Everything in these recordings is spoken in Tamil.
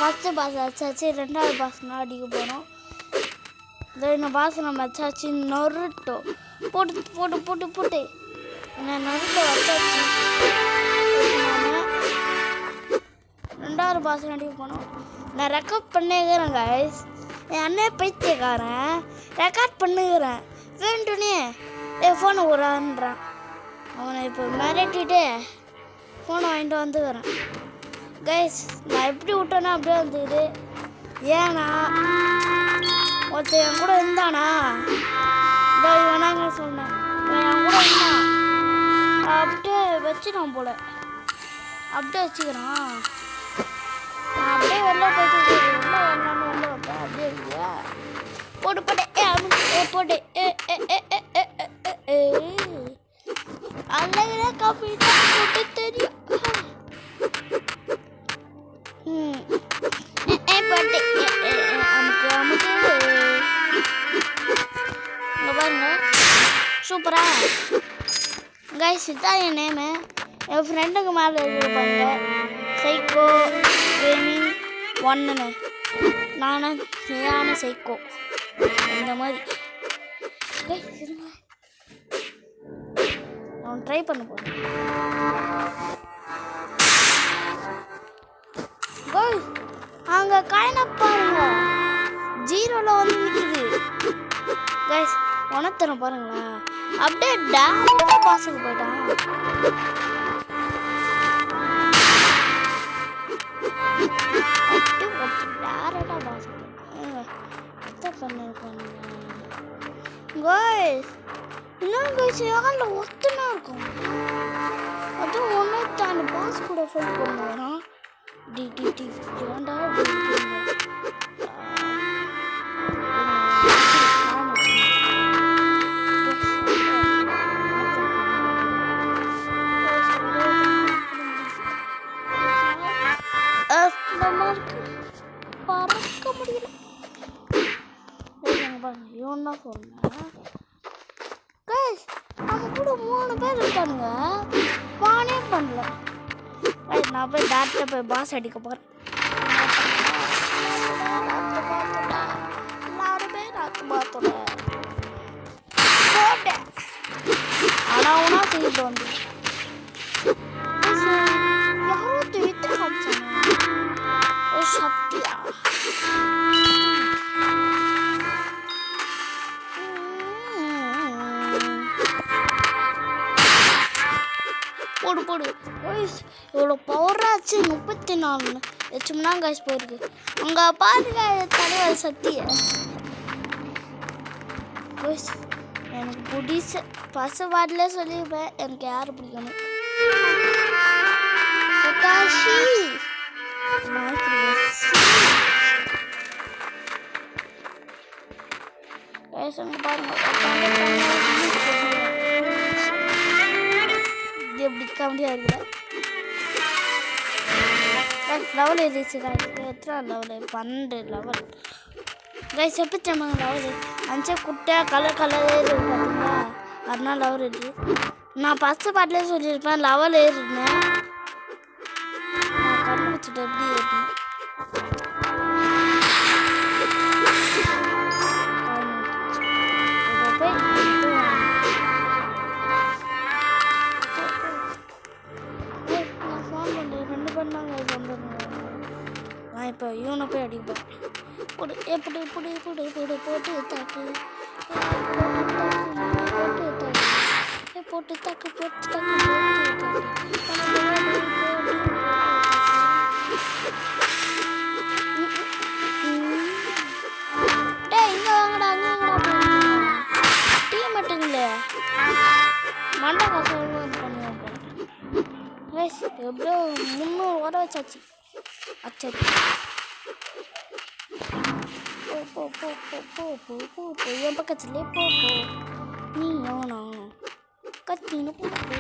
ஃபஸ்ட்டு பாஸ் அடிச்சாச்சு, ரெண்டாவது பாஸ்னா அடிக்க போகிறோம். இந்த பாஸ் நம்ம அடிச்சாச்சு. நொருட்டோ போட்டு போட்டு போட்டு போட்டு என்ன நொருட்டோ வச்சாச்சு. ரெண்டாவது பாஸ் அடிக்க போனோம். நான் ரெக்கார்ட் பண்ணிக்கிறேன் கைஸ். என் அண்ணன் பைத்தியக்காரன் ரெக்கார்ட் பண்ணுகிறேன். வேண்டுனே ஃபோனை விடான்றான். அவனை இப்போ மிரட்டிட்டு ஃபோனை வாங்கிட்டு வந்துக்கிறேன் கைஸ். நான் எப்படி விட்டேன்னா அப்படியே வந்துக்குது. ஏன்னா ஒருத்தர் என் கூட இருந்தானா, வேணாங்க சொன்னேன், என் கூட இருந்தான் அப்படியே வச்சுட்டான் போல. அப்படியே வச்சுக்கிறான். நான் அப்படியே வெளில போயிட்டு வெளில வரலான்னு உள்ள வைப்பேன். அப்படியே இல்லையா போட்டு போட்டு போட்டு அழகா காப்பி போட்டு தெரியும். போட்டு அமுக்கு அமுக்கு இங்கே பாருங்க சூப்பரா கைஸ். இதுதான் என் நேமு. என் ஃப்ரெண்டுக்கு மேலே இருப்பாங்க சைக்கோ கேமிங் 1ன்னு. நானும் சைக்கோ இந்த மாதிரி இருங்க. அவன் ட்ரை பண்ண போகிறேன். அங்கே காயினை பாருங்க, 0ல் வந்து நிற்குது கைஸ். உணர்த்தன பாருங்களேன். அப்படியே டேரக்டாக பாஸுக்கு போயிட்டான். டேரக்டாக பாஸுக்கு பண்ணிருக்கானுங்க கைஸ். இன்னும் கைஸ் யாரில் ஒத்துனா இருக்கும். அதுவும் ஒன்று தான் பாஸ் கூட ஃபைட் பண்ணுவானா. டி டி டி ஏன்டா பறக்க முடியல. இவன் தான் சொன்னேன் கைஸ். நம்ம கூட 3 பேர் இருக்கானுங்க. பானே பண்ணல. நான் போய் டேரக்டாக போய் பாஸ் அடிக்க போகிறேன். எல்லாருமே நாக்கு பார்த்தோட போட்டேன். ஆனால் ஒன்றா செய்யிட்டு வந்து யாரோ தூக்கிட்டு காமிச்சாங்க. ஒரு சத்தியா போடு போடு கைஸ். இவ்வளோ பவராச்சு 34 லட்சம்னா கைஸ் போயிருக்கு. அங்கே பாருங்க தலைவர் சத்திய கைஸ். எனக்கு பிடிச்ச பச வாட்டிலே சொல்லியிருப்பேன் எனக்கு யார் பிடிக்கணும். Kakashi guys. அங்கே பாருங்க எப்படி காமெடியாக இருக்கிற லெவல் ஏறிச்சு கைஸ். எத்தனை லெவலு? 12 level guys. எப்படி தெரியுமாங்க லெவலு? அஞ்சு குட்டை கலர் இருக்கு பார்த்தீங்களா, அதனால லெவல் ஏறி. நான் ஃபஸ்ட்டு பாட்டிலே சொல்லியிருப்பேன் லெவல் ஏறினேன். நான் கண்டுபிடிச்சிட்டு எப்படி ஏறினேன். நான் இப்போ இவனை போய் அடிப்பேன். போடு எப்படி இப்படி இப்படி போடு போட்டு தாக்கு போட்டு தாக்கு போட்டு தாக்கு டே இங்கே வாங்கடா அங்கே வாங்கடா. டீ மட்டுங்களே மண்டை காசு பண்ணுவேன் கைஸ். எப்படியோ 300 வர வச்சாச்சு. அச்சா போ போ போ போ போ போ போ என் பக்கத்துலேயே போ போ. நீ எவனா கத்தின்னு போ போ.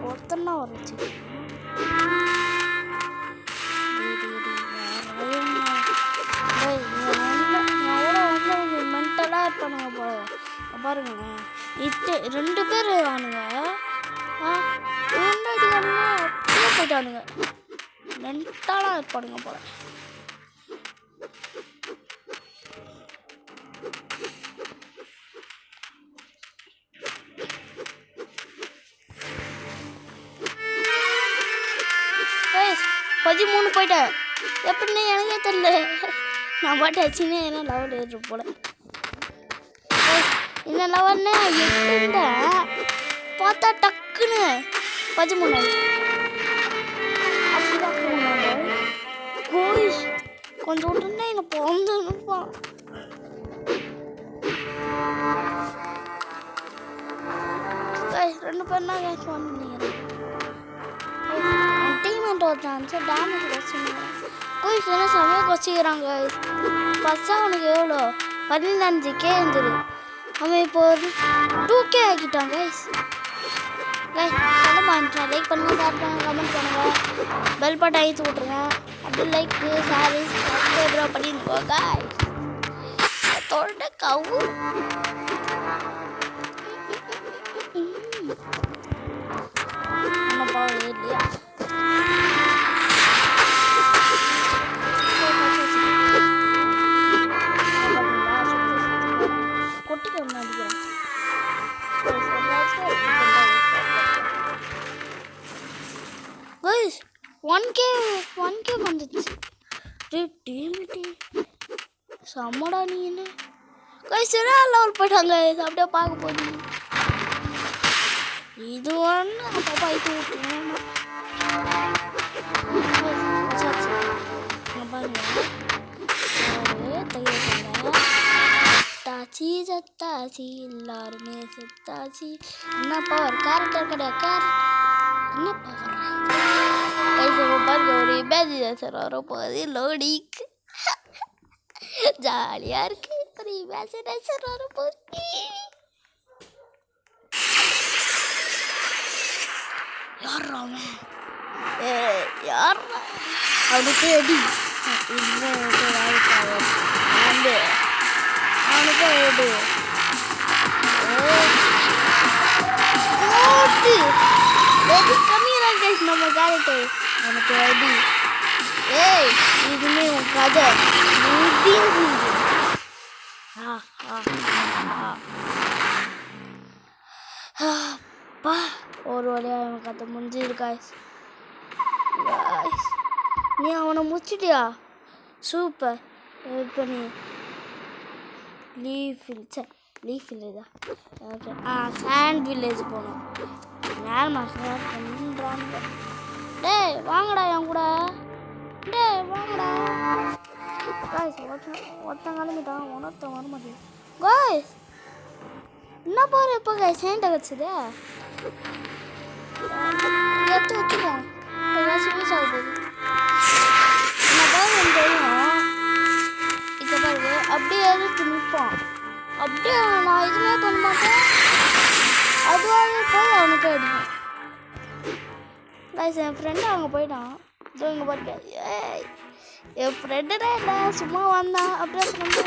ஒருத்தன்னா வரச்சு மென்டலாக இருப்பானுங்க பாருங்களேன். இட்டு 2 பேர் ஆனுங்க. முன்னாடி அப்படியே போயிட்டானுங்க. மென்டலாக இருப்பானுங்க போல. கைஸ் 13 போயிட்டேன். எப்படின்னு எனக்கே தெரியல. நான் பாட்டு வச்சுன்னே என்ன லெவல் ஏறுற போல. இந்த லெவல்னு எட்டுண்ட பார்த்தா டக்குன்னு 13 அப்படிதான் போனாங்க. கோயிஷ் கொஞ்சம் விட்டுருந்தா என்னை பிறந்துருப்பான். ரெண்டு பேர் தான் கேட்ச் பண்ணிக்கிறேன். டீமெண்ட் ஒருத்தான் டேமேஜ் வச்சுருந்தேன். கோயிஷ் என்ன சமயம் வச்சுக்கிறாங்க. ஃபஸ்ட்டா அவனுக்கு எவ்வளோ 15K இருந்துரு. அவன் இப்போ 2K ஆக்கிட்டான். கைஸ் சொல்ல மாட்டேன். லைக் பண்ணுங்க, ஷேர் பண்ணுங்க, கமெண்ட் பண்ணுங்க, பெல் பட்டன் அழுத்தி விட்ருங்க. அப்படி லைக் ஷேர் சப்ஸ்கிரைப் பண்ணிட்டு கைஸ். தொட கவு நம்ம பாவம் இல்லையா. கொட்டிக்க மாட்டேங்கிறேன். 1K வந்துச்சு. செம்மடா நீ என்ன கைஸ் லெவல் போயிட்டாங்க. அப்படியே பார்க்க போறீங்க. இது ஒன்று அப்பப்போ ஆயிட்டு விட்டுருவேன். சத்தாச்சி எல்லாருமே சத்தாச்சி. என்ன பவர் கேரக்டர் கிடையாது. என்ன பவர் பாருங்க. ஒரு இமேஜினேஷன் வரப்போகுது. லோடிக்கு ஜாலியாக இருக்கு. ஒரு இமேஜினேஷன் வரப்போகுது. யாரா அவன்? யாரா அவனுக்கு எடி அவனுக்கு எடு கம்மியாக கைஸ் நம்ம கேரக்டர். அவனுக்கு எடி ஏய் இதுமே உன் கதை. பா ஒரு வழியாக அவன் கதை முடிஞ்சிரு கைஸ். நீ அவனை முடிச்சிட்டியா? சூப்பர். இப்போ நீ லீஃப் வில்லேஜா சாண்ட் வில்லேஜ் போகணும். நேரமா ஷேர் பண்ணுறாங்க. டேய் வாங்கடா என் கூட. டேய் வாங்கடா காய்ஸ். ஒருத்தன் கிளம்பிட்டான். ஒருத்தன் வர மாட்டேன். காய்ஸ் என்ன பாரு இப்போ காய்ஸ் சேண்டை வச்சுது எடுத்து வச்சுக்கோம். யூஸ் ஆக போகுது. என்ன பாரு எனக்கு தெரியும். இப்போ பாருங்க அப்படியே எடுத்து நிற்பான். அப்படியே நான் எதுவுமே பண்ண மாட்டேன். அதுவாகவே போய் அவனுக்கு அடிக்கும். கைஸ் என் ஃப்ரெண்டு அங்கே போயிட்டான். இதோ இங்கே பாருங்க. ஏய் என் ஃப்ரெண்டுதான் இல்லை சும்மா வந்தான். அப்படியே ஃப்ரெண்டு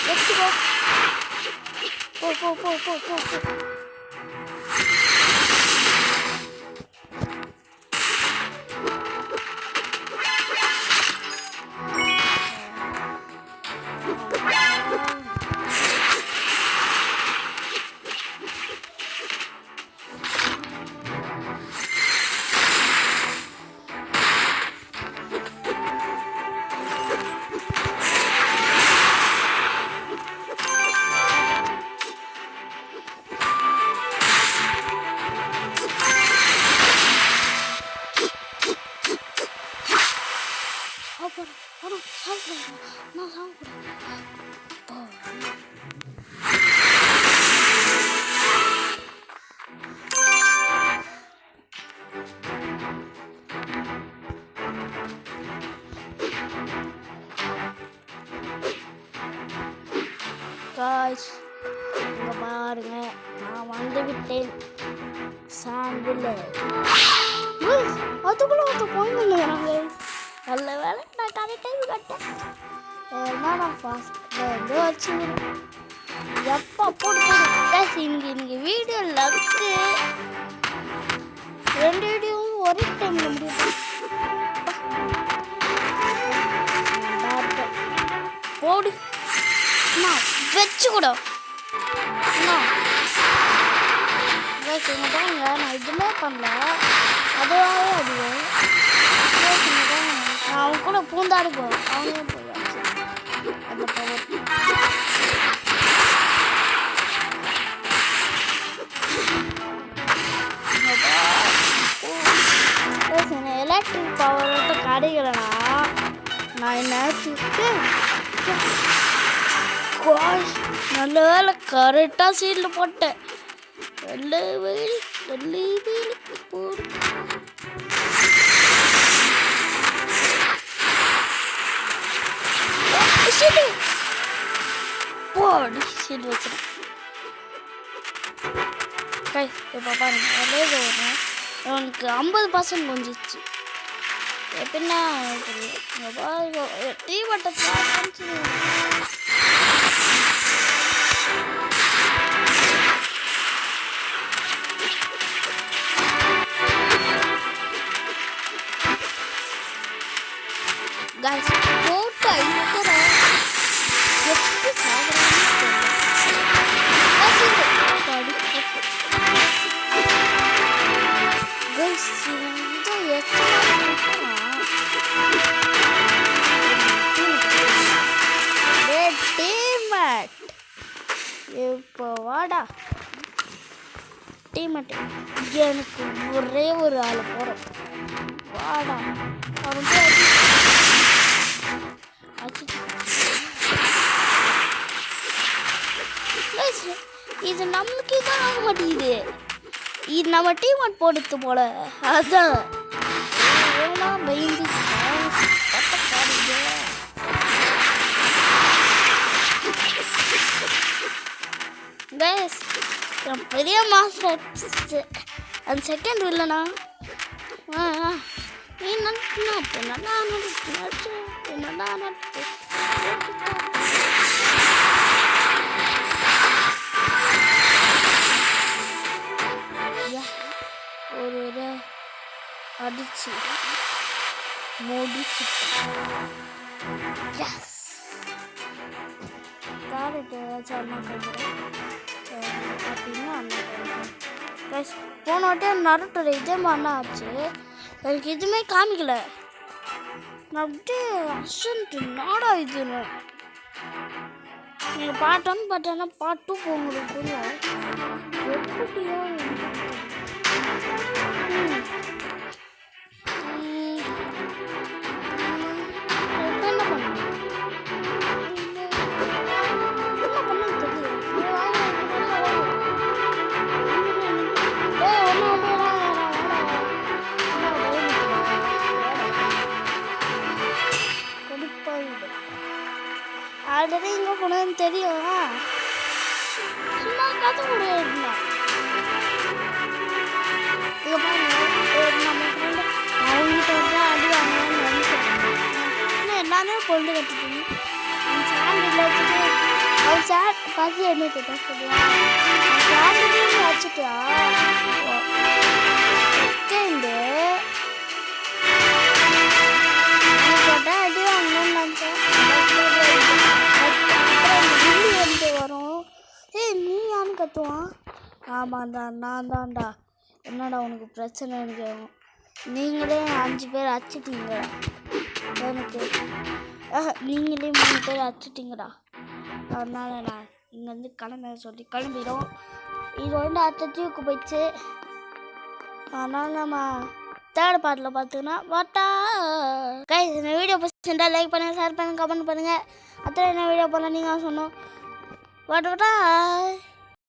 வச்சுக்கோ. போ போ போ போ போ போ. காய்ஸ் இங்கே பாருங்க. நான் வந்து விட்டேன் சாண்ட் வில்லேஜ். அதுக்குள்ள ஒருத்த போயிடுங்க. நல்ல வேலை நான் கரெக்ட் டைம் கட்டேன். நான் ஃபாஸ்ட் வந்து வச்சு எப்போ போட்டு இன்னைக்கு வீடியோ லக்கு 2 வீடியோவும் ஒரே டைம்ல முடியும். போடு வச்சு கூட நான் இதுமே பண்ணல, அதுவாகவே அதிகம். நான் அவங்க கூட பூந்தாடு போவேன், அவங்களே போயாச்சு. அந்த பவர் எலக்ட்ரிக் பவர்கிட்ட கிடைக்கலனா நான் என்ன நல்ல வேலை கரெக்டாக சீட்டில் போட்டேன். போடு போடு சீட் வச்சுருக்கேன். இப்போ பாருங்க வரேன், எனக்கு 50% கொஞ்சிச்சு. எப்படின்னா டீ வட்டத்தில் guys போட்டா இருக்கிற எப்படி சாப்பிடாம இப்போ வாடா டீமேட் எனக்கு ஒரே ஒரு ஆள் போகிறோம். வாடா அவன் இது நம்மளுக்கே தான் ஆக மாட்டேங்குது. இது நம்ம டீமேட் போடுறது போல. அதான் பயந்து பெரிய மாஸ்டர் அந்த செகண்ட் இல்லைண்ணா. நீ நட்டு நல்லா நட்டு நல்லா நட்டு ஒரு அடிச்சு முடிச்சு காரட்டு ஏதாச்சும் அண்ணா கேட்குறேன் அப்படின்னா அண்ணா கேட்குறேன். போன வாட்டியே நருட்டோட இதே மாதிரினா ஆச்சு, எனக்கு எதுவுமே காமிக்கல. நான் அப்படியே அசன்ட்டு நாடா இதுன்னு நீங்கள் பார்ட் 1 பார்த்தேன்னா பார்ட் 2 போங்களுக்கு புரியும். எப்படியோ ஆல்ரெடி இங்கே போனதுன்னு தெரியும். சும்மா கதை கூட இருந்தான். இங்கே பாருங்க நம்ம ஃப்ரெண்டு அவங்ககிட்ட அடி வாங்கன்னு நினைச்சேன். இன்னும் எல்லாமே பொருள் கட்டிக்கணும். சாண்டில் வச்சுட்டு அவர் சார் பசி என்ன சொல்லுவாங்க சாண்டில் வச்சுட்டா செகண்டு போட்டேன் அடி வாங்கணும்னு நினச்சேன். வரும் நீ யான்னு கத்துவான். ஆமாண்டா நான் தான்டா. என்னடா உனக்கு பிரச்சனைன்னு கேட்கும். நீங்களே 5 பேர் அடிச்சிட்டீங்க எனக்கு. நீங்களே 3 பேர் அடிச்சிட்டிங்கடா. அதனால நான் இங்கேருந்து கிளம்ப சொல்லி கிளம்பிடும். இது வந்து அத்தத்தையும் போயிடுச்சு. அதனால் நம்ம தேர்ட் பார்ட்டில் பார்த்தீங்கன்னா வாட்டா கைஸ் இந்த வீடியோ பிடிச்சிருந்தா லைக் பண்ணுங்கள், ஷேர் பண்ணுங்கள், கமெண்ட் பண்ணுங்கள். அத்தனை என்ன வீடியோ பண்ண நீங்கள் சொன்னோம். வாட்டா